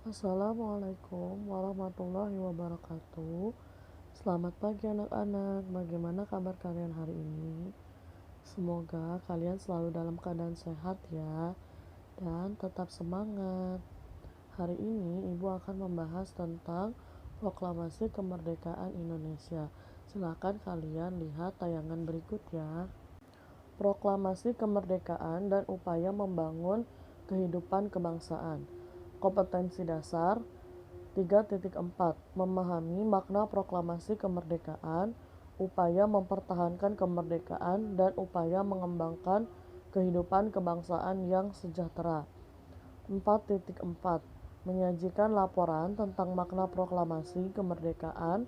Assalamualaikum warahmatullahi wabarakatuh. Selamat pagi anak-anak. Bagaimana kabar kalian hari ini? Semoga kalian selalu dalam keadaan sehat ya, dan tetap semangat. Hari ini Ibu akan membahas tentang proklamasi kemerdekaan Indonesia. Silakan kalian lihat tayangan berikut ya. Proklamasi kemerdekaan dan upaya membangun kehidupan kebangsaan. Kompetensi dasar 3.4 Memahami makna proklamasi kemerdekaan, upaya mempertahankan kemerdekaan, dan upaya mengembangkan kehidupan kebangsaan yang sejahtera. 4.4 Menyajikan laporan tentang makna proklamasi kemerdekaan,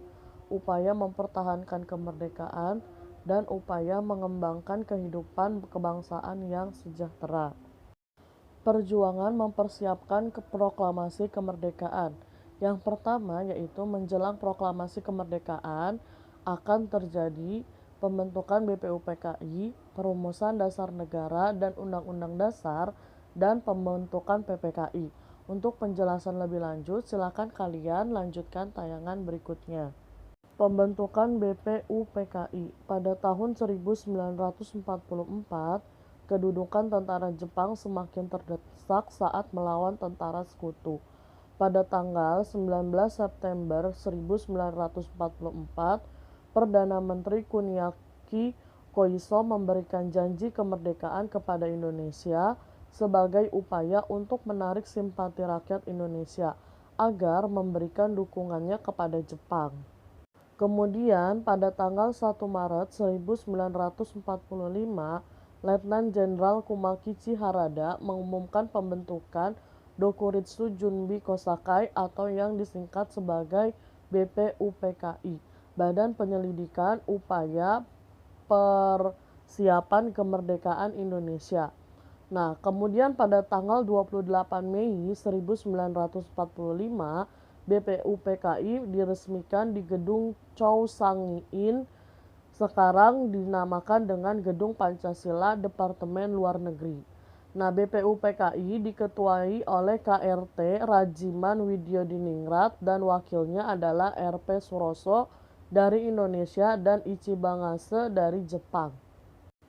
upaya mempertahankan kemerdekaan, dan upaya mengembangkan kehidupan kebangsaan yang sejahtera. Perjuangan mempersiapkan proklamasi kemerdekaan. Yang pertama yaitu menjelang proklamasi kemerdekaan akan terjadi pembentukan BPUPKI, perumusan dasar negara dan undang-undang dasar, dan pembentukan PPKI. Untuk penjelasan lebih lanjut, silakan kalian lanjutkan tayangan berikutnya. Pembentukan BPUPKI pada tahun 1944, kedudukan tentara Jepang semakin terdesak saat melawan tentara Sekutu. Pada tanggal 19 September 1944, Perdana Menteri Kuniaki Koiso memberikan janji kemerdekaan kepada Indonesia sebagai upaya untuk menarik simpati rakyat Indonesia agar memberikan dukungannya kepada Jepang. Kemudian pada tanggal 1 Maret 1945, Letnan Jenderal Kumakichi Harada mengumumkan pembentukan Dokuritsu Junbi Kosakai atau yang disingkat sebagai BPUPKI, Badan Penyelidikan Upaya Persiapan Kemerdekaan Indonesia. Nah, kemudian pada tanggal 28 Mei 1945, BPUPKI diresmikan di Gedung Chow Sang-in, sekarang dinamakan dengan Gedung Pancasila Departemen Luar Negeri. Nah, BPUPKI diketuai oleh KRT Rajiman Widyodiningrat dan wakilnya adalah RP Suroso dari Indonesia dan Ichibangase dari Jepang.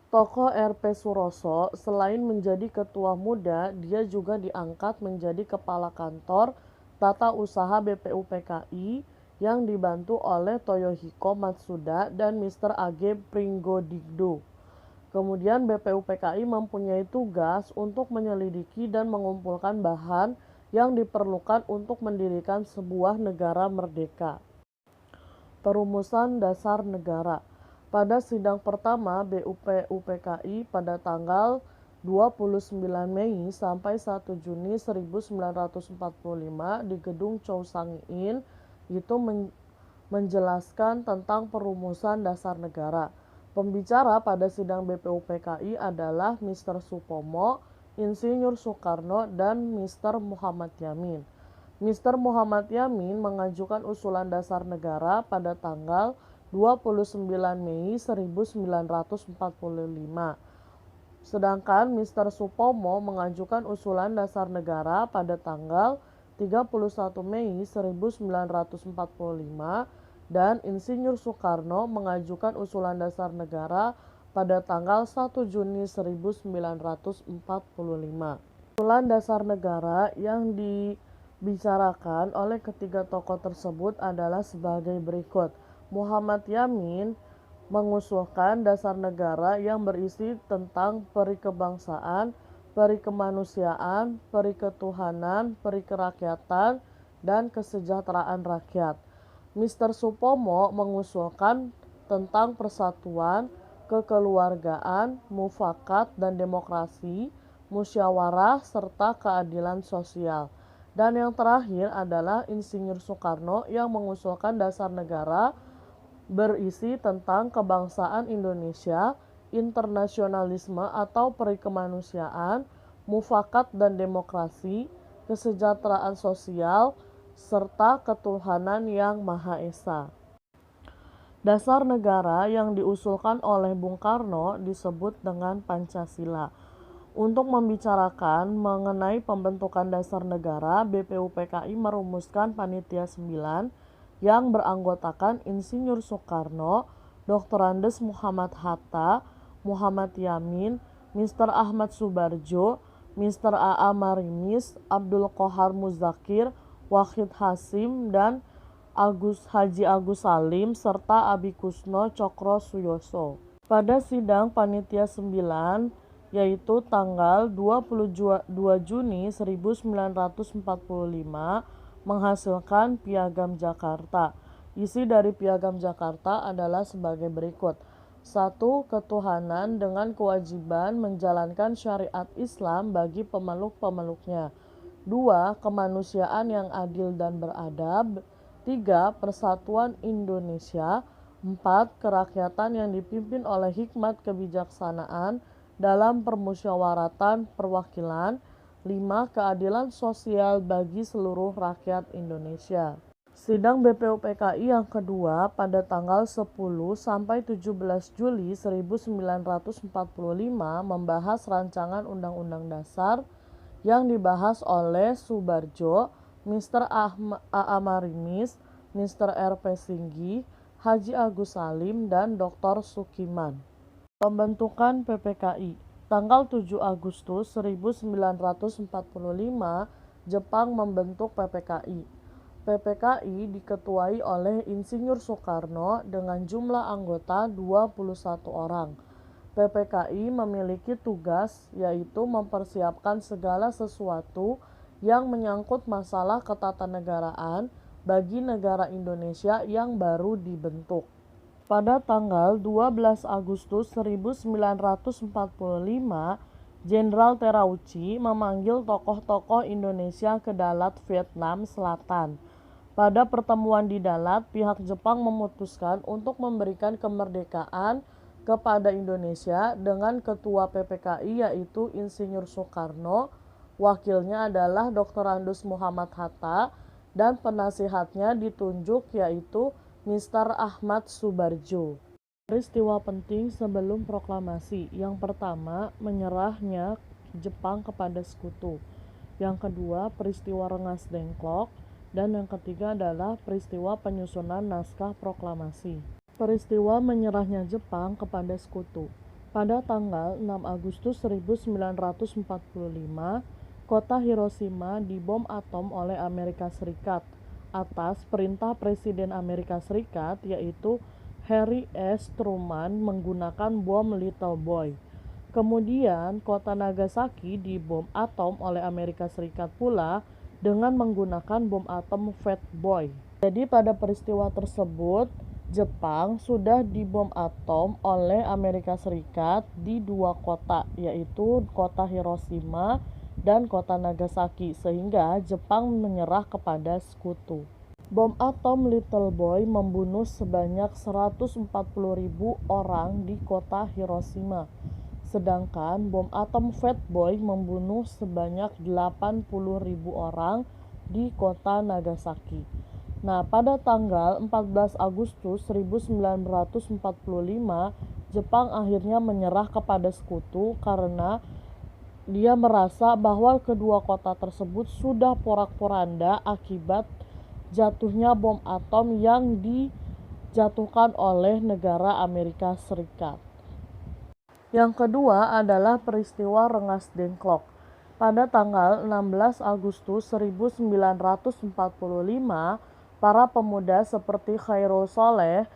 Tokoh RP Suroso selain menjadi ketua muda, dia juga diangkat menjadi kepala kantor tata usaha BPUPKI yang dibantu oleh Toyohiko Matsuda dan Mr. Age Pringgodigdo. Kemudian BPUPKI mempunyai tugas untuk menyelidiki dan mengumpulkan bahan yang diperlukan untuk mendirikan sebuah negara merdeka. Perumusan dasar negara. Pada sidang pertama BPUPKI pada tanggal 29 Mei sampai 1 Juni 1945 di Gedung Chow Sang-in itu menjelaskan tentang perumusan dasar negara. Pembicara pada sidang BPUPKI adalah Mr. Supomo, Insinyur Soekarno, dan Mr. Muhammad Yamin. Mr. Muhammad Yamin mengajukan usulan dasar negara pada tanggal 29 Mei 1945. Sedangkan Mr. Supomo mengajukan usulan dasar negara pada tanggal 31 Mei 1945 dan Insinyur Soekarno mengajukan usulan dasar negara pada tanggal 1 Juni 1945. Usulan dasar negara yang dibicarakan oleh ketiga tokoh tersebut adalah sebagai berikut. Muhammad Yamin mengusulkan dasar negara yang berisi tentang perikebangsaan, perikemanusiaan, periketuhanan, perikerakyatan, dan kesejahteraan rakyat. Mr. Supomo mengusulkan tentang persatuan, kekeluargaan, mufakat dan demokrasi, musyawarah, serta keadilan sosial. Dan yang terakhir adalah Insinyur Soekarno yang mengusulkan dasar negara berisi tentang kebangsaan Indonesia, internasionalisme atau perikemanusiaan, mufakat dan demokrasi, kesejahteraan sosial, serta ketuhanan yang Maha Esa. Dasar negara yang diusulkan oleh Bung Karno disebut dengan Pancasila. Untuk membicarakan mengenai pembentukan dasar negara, BPUPKI merumuskan Panitia 9 yang beranggotakan Insinyur Soekarno, Dr. Andes Muhammad Hatta, Muhammad Yamin, Mr. Ahmad Subarjo, Mr. A.A. Marimis, Abdul Qohar Muzakir, Wahid Hasim, dan Haji Agus Salim, serta Abi Kusno Cokro Suyoso. Pada sidang Panitia 9, yaitu tanggal 22 Juni 1945, menghasilkan Piagam Jakarta. Isi dari Piagam Jakarta adalah sebagai berikut. 1. Ketuhanan dengan kewajiban menjalankan syariat Islam bagi pemeluk-pemeluknya. 2. Kemanusiaan yang adil dan beradab. 3. Persatuan Indonesia. 4. Kerakyatan yang dipimpin oleh hikmat kebijaksanaan dalam permusyawaratan perwakilan. 5. Keadilan sosial bagi seluruh rakyat Indonesia. Sidang BPUPKI yang kedua pada tanggal 10 sampai 17 Juli 1945 membahas rancangan Undang-Undang Dasar yang dibahas oleh Subarjo, Mr. A.A. Marimis, Mr. R.P. Singgi, Haji Agus Salim, dan Dr. Sukiman. Pembentukan PPKI. Tanggal 7 Agustus 1945, Jepang membentuk PPKI. PPKI diketuai oleh Insinyur Soekarno dengan jumlah anggota 21 orang. PPKI memiliki tugas yaitu mempersiapkan segala sesuatu yang menyangkut masalah ketatanegaraan bagi negara Indonesia yang baru dibentuk. Pada tanggal 12 Agustus 1945, Jenderal Terauchi memanggil tokoh-tokoh Indonesia ke Dalat, Vietnam Selatan. Pada pertemuan di Dalat, pihak Jepang memutuskan untuk memberikan kemerdekaan kepada Indonesia dengan ketua PPKI yaitu Insinyur Soekarno, wakilnya adalah Dr. Andes Muhammad Hatta, dan penasihatnya ditunjuk yaitu Mr. Ahmad Subarjo. Peristiwa penting sebelum proklamasi. Yang pertama, menyerahnya Jepang kepada sekutu. Yang kedua, peristiwa Rengas Dengklok. Dan yang ketiga adalah peristiwa penyusunan naskah proklamasi. Peristiwa menyerahnya Jepang kepada sekutu. Pada tanggal 6 Agustus 1945, kota Hiroshima dibom atom oleh Amerika Serikat atas perintah Presiden Amerika Serikat yaitu Harry S. Truman menggunakan bom Little Boy. Kemudian kota Nagasaki dibom atom oleh Amerika Serikat pula dengan menggunakan bom atom Fat Boy. Jadi pada peristiwa tersebut, Jepang sudah dibom atom oleh Amerika Serikat di dua kota, yaitu kota Hiroshima dan kota Nagasaki, sehingga Jepang menyerah kepada sekutu. Bom atom Little Boy membunuh sebanyak 140.000 orang di kota Hiroshima. Sedangkan bom atom Fat Boy membunuh sebanyak 80.000 orang di kota Nagasaki. Nah, pada tanggal 14 Agustus 1945, Jepang akhirnya menyerah kepada sekutu karena dia merasa bahwa kedua kota tersebut sudah porak-poranda akibat jatuhnya bom atom yang dijatuhkan oleh negara Amerika Serikat. Yang kedua adalah peristiwa Rengas Dengklok. Pada tanggal 16 Agustus 1945, para pemuda seperti Khairul Soleh,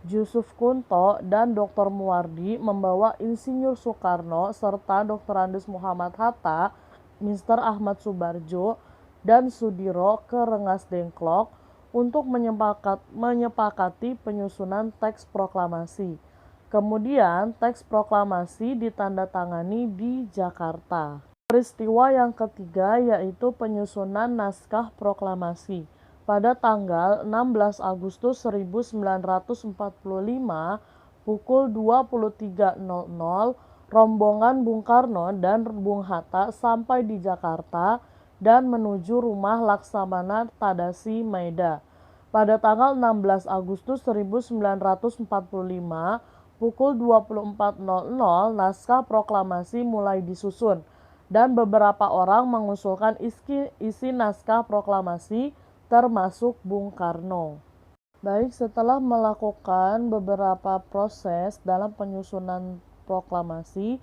Yusuf Kunto, dan Dr. Muwardi membawa Insinyur Soekarno serta Dr. Andes Muhammad Hatta, Mr. Ahmad Subarjo, dan Sudiro ke Rengas Dengklok untuk menyepakati penyusunan teks proklamasi. Kemudian teks proklamasi ditandatangani di Jakarta. Peristiwa yang ketiga yaitu penyusunan naskah proklamasi. Pada tanggal 16 Agustus 1945 pukul 23.00, rombongan Bung Karno dan Bung Hatta sampai di Jakarta dan menuju rumah Laksamana Tadashi Maeda. Pada tanggal 16 Agustus 1945 pukul 24.00, naskah proklamasi mulai disusun. dan beberapa orang mengusulkan isi naskah proklamasi termasuk Bung Karno. Baik, setelah melakukan beberapa proses dalam penyusunan proklamasi,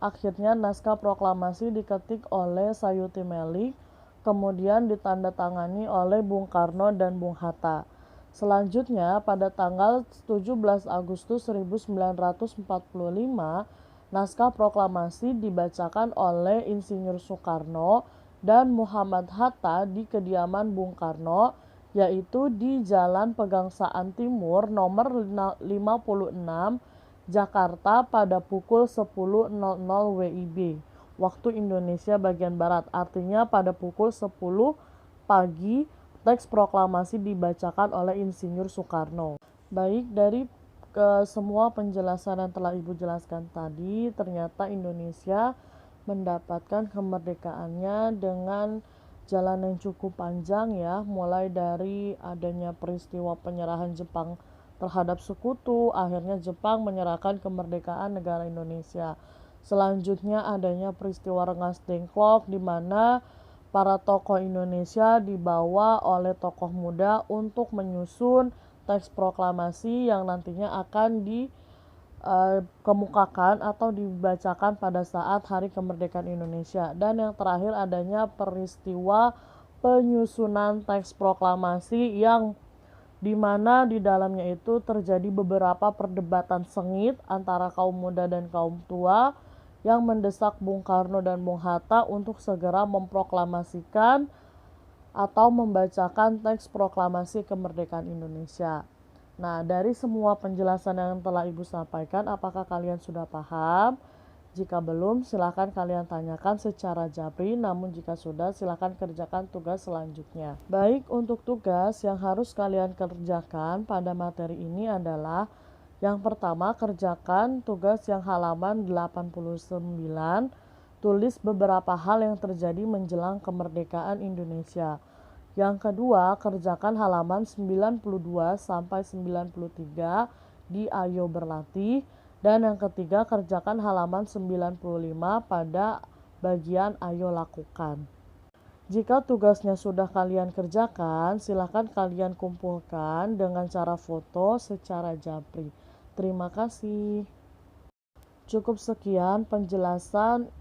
akhirnya naskah proklamasi diketik oleh Sayuti Melik, kemudian ditandatangani oleh Bung Karno dan Bung Hatta. Selanjutnya, pada tanggal 17 Agustus 1945, naskah proklamasi dibacakan oleh Insinyur Soekarno dan Muhammad Hatta di kediaman Bung Karno, yaitu di Jalan Pegangsaan Timur nomor 56, Jakarta pada pukul 10.00 WIB, waktu Indonesia bagian Barat. Artinya pada pukul 10 pagi, teks proklamasi dibacakan oleh Insinyur Soekarno. Baik, dari semua penjelasan yang telah Ibu jelaskan tadi, ternyata Indonesia mendapatkan kemerdekaannya dengan jalan yang cukup panjang ya, mulai dari adanya peristiwa penyerahan Jepang terhadap sekutu, akhirnya Jepang menyerahkan kemerdekaan negara Indonesia. Selanjutnya adanya peristiwa Rengas Dengklok, di mana para tokoh Indonesia dibawa oleh tokoh muda untuk menyusun teks proklamasi yang nantinya akan dikemukakan atau dibacakan pada saat Hari Kemerdekaan Indonesia. Dan yang terakhir adanya peristiwa penyusunan teks proklamasi yang dimana di dalamnya itu terjadi beberapa perdebatan sengit antara kaum muda dan kaum tua yang mendesak Bung Karno dan Bung Hatta untuk segera memproklamasikan atau membacakan teks proklamasi kemerdekaan Indonesia. Nah, dari semua penjelasan yang telah Ibu sampaikan, apakah kalian sudah paham? Jika belum, silakan kalian tanyakan secara japri, namun jika sudah, silakan kerjakan tugas selanjutnya. Baik, untuk tugas yang harus kalian kerjakan pada materi ini adalah yang pertama, kerjakan tugas yang halaman 89, tulis beberapa hal yang terjadi menjelang kemerdekaan Indonesia. Yang kedua, kerjakan halaman 92 sampai 93 di Ayo Berlatih. Dan yang ketiga, kerjakan halaman 95 pada bagian Ayo Lakukan. Jika tugasnya sudah kalian kerjakan, silakan kalian kumpulkan dengan cara foto secara japri. Terima kasih. Cukup sekian penjelasan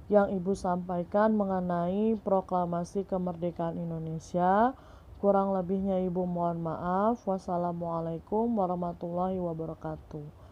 yang Ibu sampaikan mengenai proklamasi kemerdekaan Indonesia. Kurang lebihnya Ibu mohon maaf. Wassalamualaikum warahmatullahi wabarakatuh.